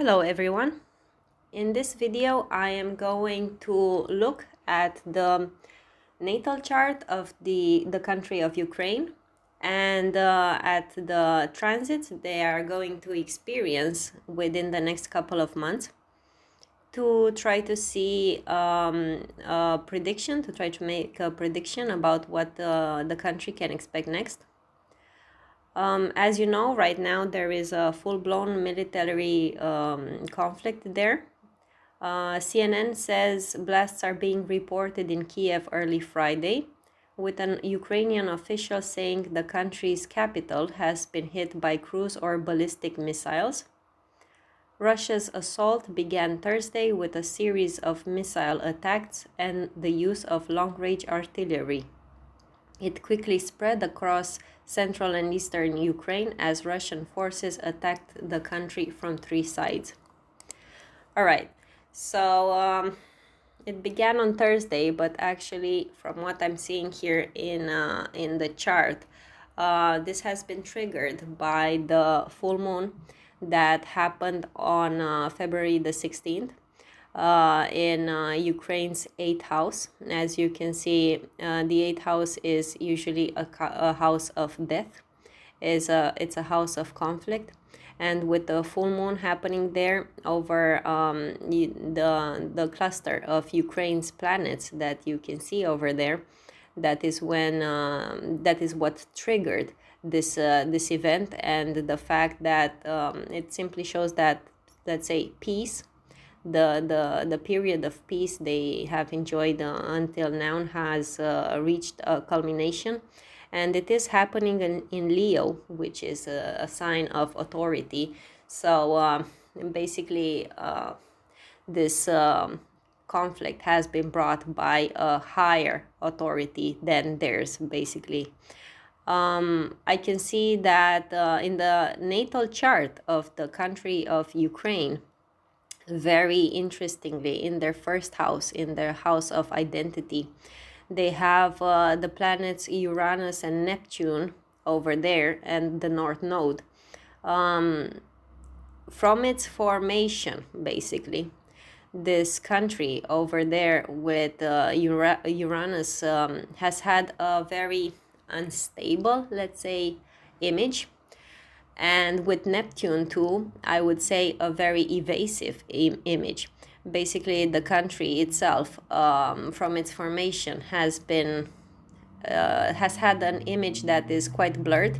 Hello everyone. In this video I am going to look at the natal chart of the country of Ukraine and at the transits they are going to experience within the next couple of months to try to see a prediction, to try to make a prediction about what the country can expect next. As you know, right now there is a full-blown military conflict there. CNN says blasts are being reported in Kiev early Friday, with an Ukrainian official saying the country's capital has been hit by cruise or ballistic missiles. Russia's assault began Thursday with a series of missile attacks and the use of long-range artillery. It quickly spread across central and eastern Ukraine as Russian forces attacked the country from three sides. All right, so it began on Thursday, but actually, from what I'm seeing here in the chart, this has been triggered by the full moon that happened on February the 16th. In Ukraine's 8th house. As you can see, the 8th house is usually a house of death. It's a house of conflict. And with the full moon happening there over the cluster of Ukraine's planets that you can see over there, that is what triggered this event, and the fact that it simply shows that, let's say, peace, the period of peace they have enjoyed until now has reached a culmination, and it is happening in Leo, which is a sign of authority. So basically this conflict has been brought by a higher authority than theirs, basically. I can see that in the natal chart of the country of Ukraine, very interestingly, in their first house, in their house of identity, they have the planets Uranus and Neptune over there and the North Node. From its formation, basically, this country over there with Uranus has had a very unstable, let's say, image. And with Neptune too, I would say a very evasive image. Basically, the country itself, from its formation, has had an image that is quite blurred,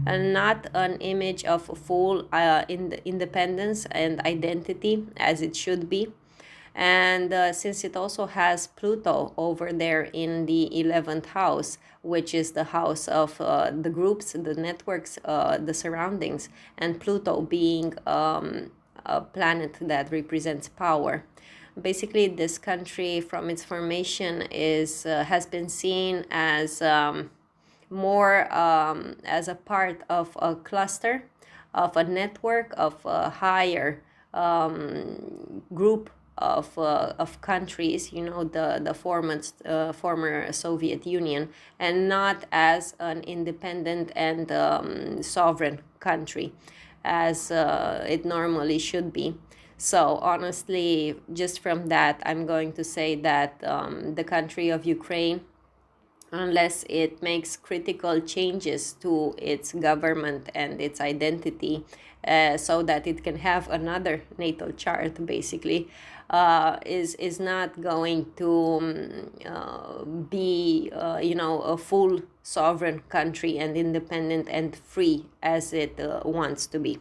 and not an image of full independence and identity as it should be. And since it also has Pluto over there in the 11th house, which is the house of the groups, the networks, the surroundings, and Pluto being a planet that represents power. Basically, this country from its formation has been seen as more as a part of a cluster, of a network, of a higher group of countries, the former Soviet Union, and not as an independent and sovereign country as it normally should be. So honestly, just from that, I'm going to say that the country of Ukraine, unless it makes critical changes to its government and its identity, so that it can have another natal chart, basically, is not going to be a full sovereign country and independent and free as it wants to be.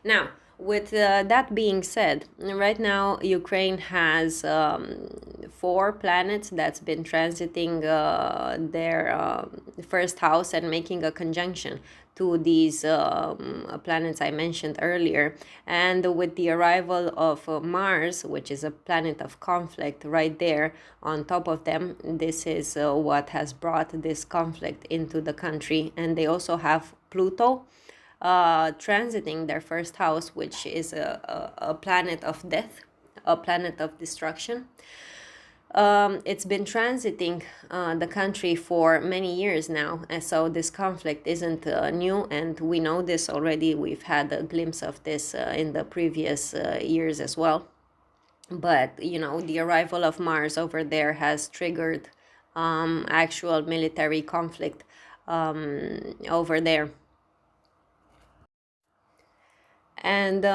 Now, with that being said, right now Ukraine has 4 planets that's been transiting their first house and making a conjunction to these planets I mentioned earlier. And with the arrival of Mars, which is a planet of conflict, right there on top of them, this is what has brought this conflict into the country. And they also have Pluto transiting their first house, which is a planet of death, a planet of destruction. it's been transiting the country for many years now, and so this conflict isn't new, and we know this already. We've had a glimpse of this in the previous years as well. But the arrival of Mars over there has triggered actual military conflict over there. And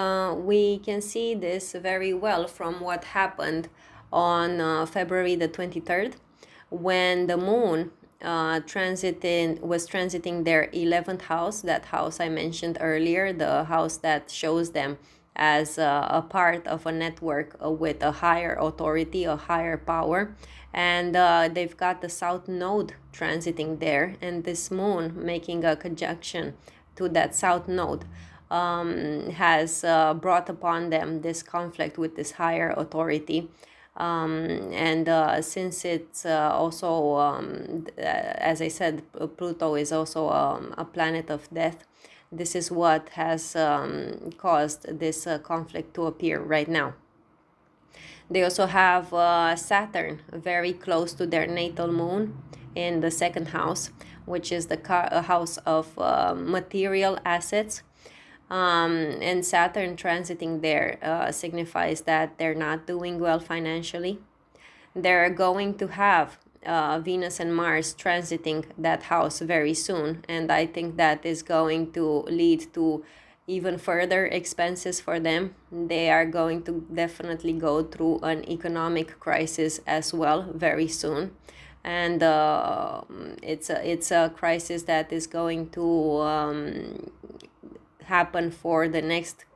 we can see this very well from what happened on February the 23rd, when the moon was transiting their 11th house, that house I mentioned earlier, the house that shows them as a part of a network with a higher authority, a higher power. And they've got the south node transiting there, and this moon making a conjunction to that south node has brought upon them this conflict with this higher authority. And since it's also, as I said, Pluto is also a planet of death, this is what has caused this conflict to appear right now. They also have Saturn very close to their natal moon in the second house, which is the house of material assets. And Saturn transiting there signifies that they're not doing well financially. They're going to have Venus and Mars transiting that house very soon, and I think that is going to lead to even further expenses for them. They are going to definitely go through an economic crisis as well very soon. And it's a crisis that is going to happen for the next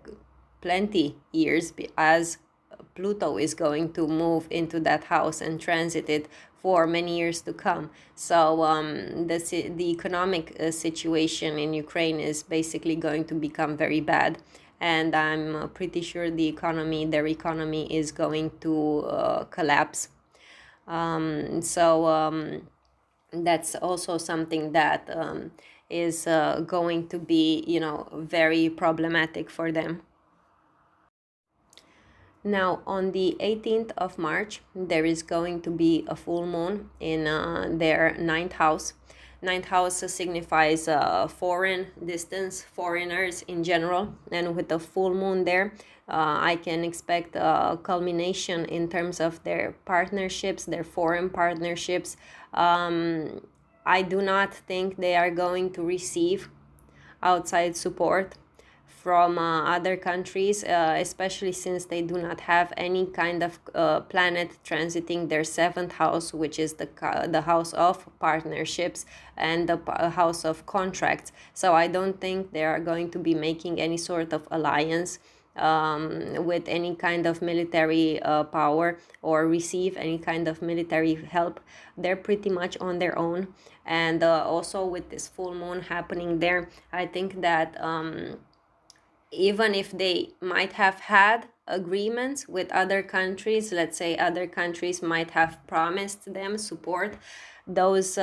plenty years, as Pluto is going to move into that house and transit it for many years to come. So the economic situation in Ukraine is basically going to become very bad, and I'm pretty sure their economy is going to collapse. That's also something that is going to be, very problematic for them. Now, on the 18th of March, there is going to be a full moon in their ninth house. Ninth house signifies foreign distance, foreigners in general. And with the full moon there, I can expect a culmination in terms of their partnerships, their foreign partnerships. I do not think they are going to receive outside support from other countries, especially since they do not have any kind of planet transiting their seventh house, which is the house of partnerships and the house of contracts. So I don't think they are going to be making any sort of alliance with any kind of military power or receive any kind of military help. They're pretty much on their own. And also with this full moon happening there, I think that even if they might have had agreements with other countries, let's say other countries might have promised them support, those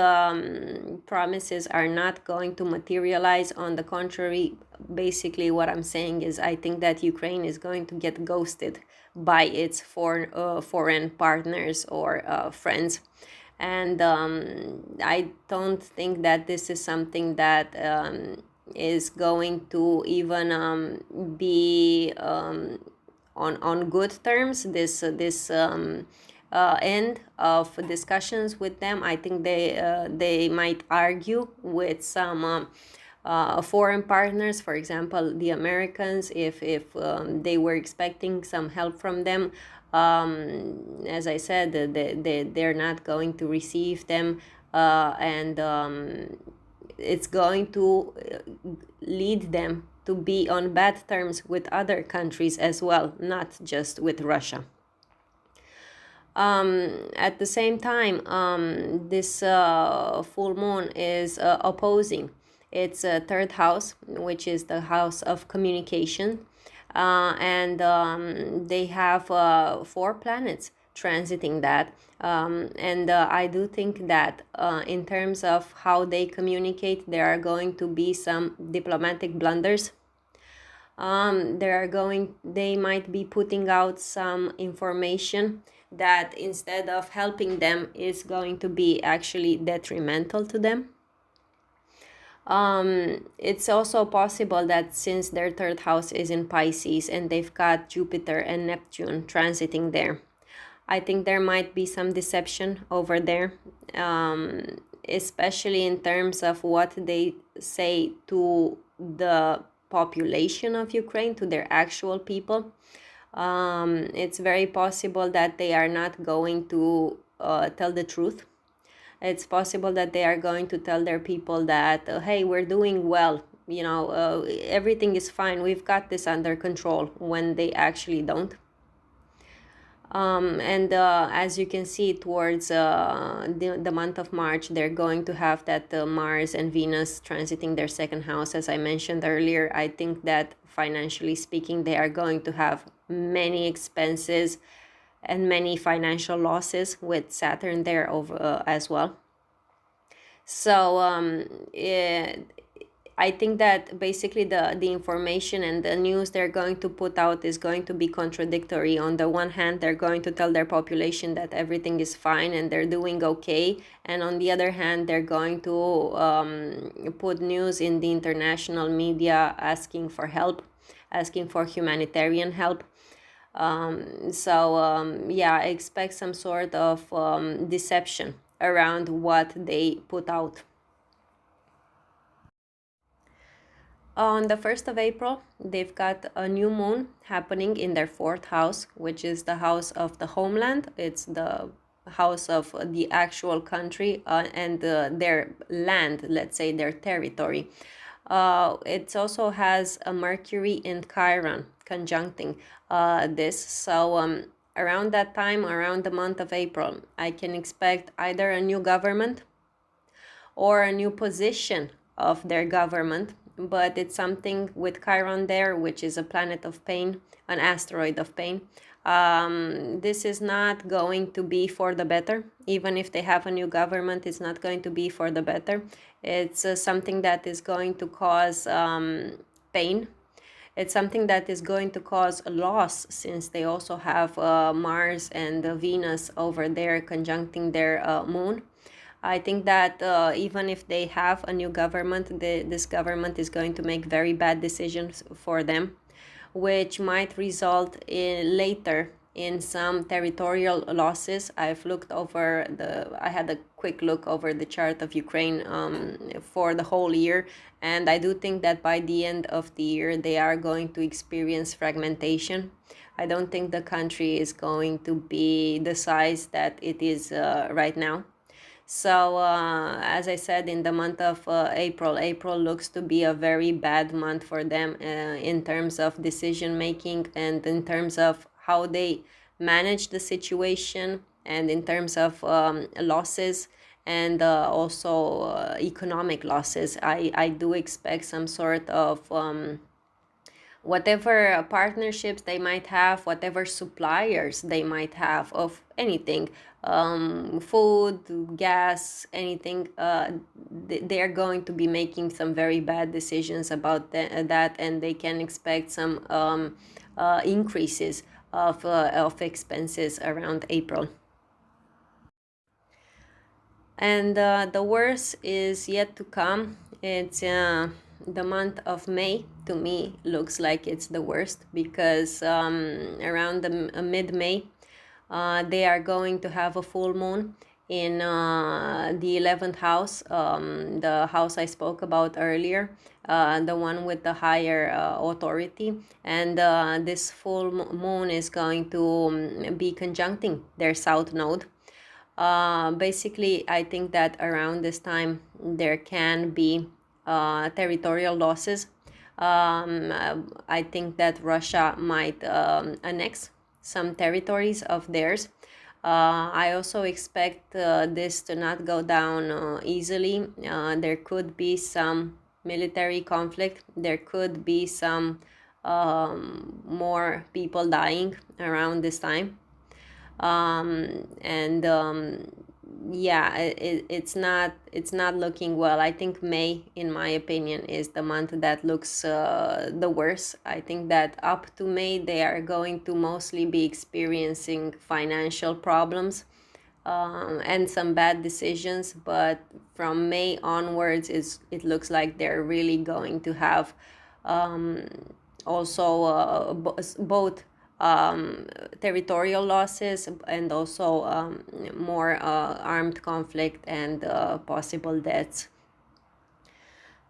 promises are not going to materialize. On the contrary, basically what I'm saying is I think that Ukraine is going to get ghosted by its foreign partners or friends. And I don't think that this is something that is going to even be on good terms. This end of discussions with them, I think they might argue with some foreign partners, for example the Americans, if they were expecting some help from them. As I said, they're not going to receive them, and it's going to lead them to be on bad terms with other countries as well, not just with Russia. At the same time, this full moon is opposing its third house, which is the house of communication. And they have 4 planets transiting that. And I do think that in terms of how they communicate, there are going to be some diplomatic blunders. They might be putting out some information that instead of helping them is going to be actually detrimental to them. It's also possible that since their third house is in Pisces and they've got Jupiter and Neptune transiting there, I think there might be some deception over there, especially in terms of what they say to the population of Ukraine, to their actual people. It's very possible that they are not going to tell the truth. It's possible that they are going to tell their people that, hey, we're doing well, everything is fine, we've got this under control, when they actually don't. And as you can see, towards the month of March, they're going to have that Mars and Venus transiting their second house. As I mentioned earlier, I think that financially speaking, they are going to have many expenses and many financial losses with Saturn there over as well. So I think that basically the information and the news they're going to put out is going to be contradictory. On the one hand, they're going to tell their population that everything is fine and they're doing okay. And on the other hand, they're going to put news in the international media asking for help, asking for humanitarian help. Yeah, I expect some sort of deception around what they put out. On the 1st of April, they've got a new moon happening in their fourth house, which is the house of the homeland. It's the house of the actual country and their land, let's say their territory. It also has a Mercury in Chiron conjuncting this. So around that time, around the month of April, I can expect either a new government or a new position of their government, but it's something with Chiron there, which is a planet of pain, an asteroid of pain. This is not going to be for the better. Even if they have a new government, it's not going to be for the better. It's something that is going to cause pain. It's something that is going to cause a loss, since they also have Mars and Venus over there conjuncting their moon. I think that even if they have a new government, this government is going to make very bad decisions for them, which might result in later in some territorial losses. I had a quick look over the chart of Ukraine for the whole year, and I do think that by the end of the year they are going to experience fragmentation. I don't think the country is going to be the size that it is right now. So as I said, in the month of April looks to be a very bad month for them in terms of decision making and in terms of how they manage the situation and in terms of losses and also economic losses. I do expect some sort of whatever partnerships they might have, whatever suppliers they might have of anything, food, gas, anything, they are going to be making some very bad decisions about that, and they can expect some increases of expenses around April. And the worst is yet to come. It's the month of May. To me, looks like it's the worst, because around the mid-May, they are going to have a full moon in the 11th house, the house I spoke about earlier, the one with the higher authority. And this full moon is going to be conjuncting their south node. Basically, I think that around this time there can be territorial losses. I think that Russia might annex some territories of theirs. I also expect this to not go down easily. There could be some military conflict. There could be some more people dying around this time. And yeah, it's not looking well. I think May, in my opinion, is the month that looks the worst. I think that up to May they are going to mostly be experiencing financial problems, and some bad decisions. But from May onwards, it looks like they're really going to have um, also both territorial losses and also more armed conflict and possible deaths.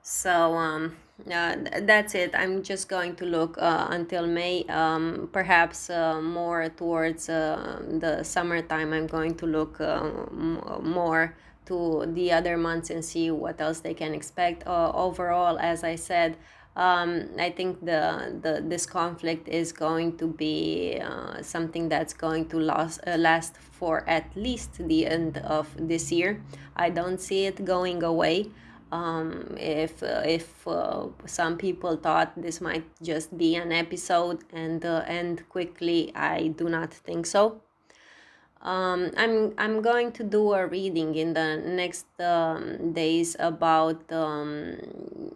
So that's it. I'm just going to look until May. Perhaps more towards the summertime, I'm going to look more to the other months and see what else they can expect. Overall, as I said, I think this conflict is going to be something that's going to last for at least the end of this year. I don't see it going away. If some people thought this might just be an episode and end quickly, I do not think so. I'm going to do a reading in the next days about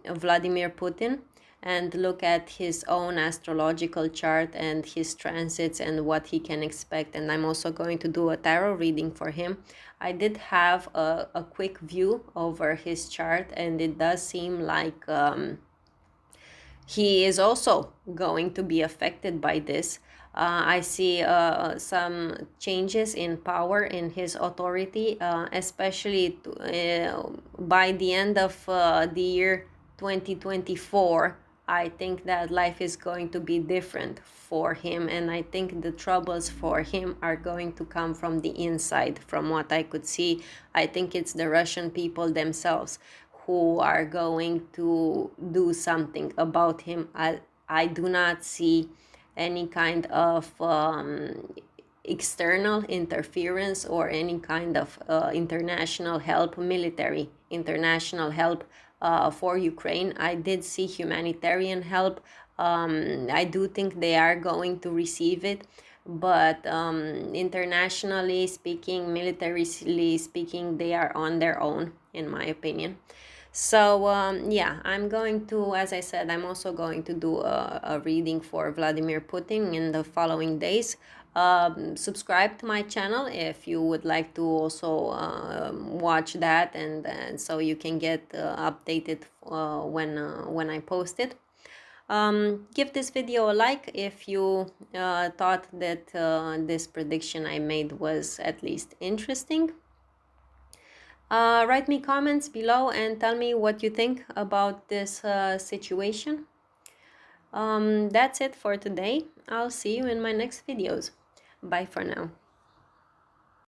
Vladimir Putin, and look at his own astrological chart and his transits and what he can expect. And I'm also going to do a tarot reading for him. I did have a quick view over his chart, and it does seem like he is also going to be affected by this. I see some changes in power in his authority, especially by the end of the year 2024. I think that life is going to be different for him, and I think the troubles for him are going to come from the inside. From what I could see, I think it's the Russian people themselves who are going to do something about him. I do not see any kind of external interference or any kind of international help, military international help for Ukraine. I did see humanitarian help. I do think they are going to receive it, but internationally speaking, militarily speaking, they are on their own, in my opinion. So yeah, I'm going to, as I said, I'm also going to do a reading for Vladimir Putin in the following days. Subscribe to my channel if you would like to also watch that, and so you can get updated when I post it. Give this video a like if you thought that this prediction I made was at least interesting. Write me comments below and tell me what you think about this situation. That's it for today. I'll see you in my next videos. Bye for now.